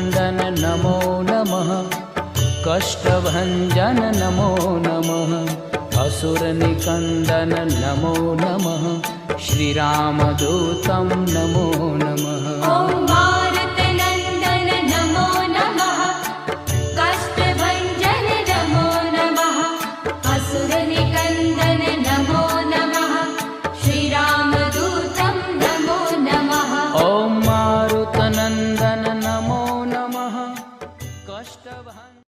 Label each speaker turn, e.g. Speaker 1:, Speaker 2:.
Speaker 1: नमो नमः। कष्टभञ्जन नमो नमः। असुरनिकन्दन नमो नमः। श्रीरामदूतं नमो नमः।
Speaker 2: ॐ मारुतनन्दन नमो नमः। कष्टभञ्जन नमो नमः। असुरनिकन्दन नमो नमः। श्रीरामदूतं नमो नमः।
Speaker 1: ॐ मारुतनन्दन नमो नमः। कष्टभञ्जन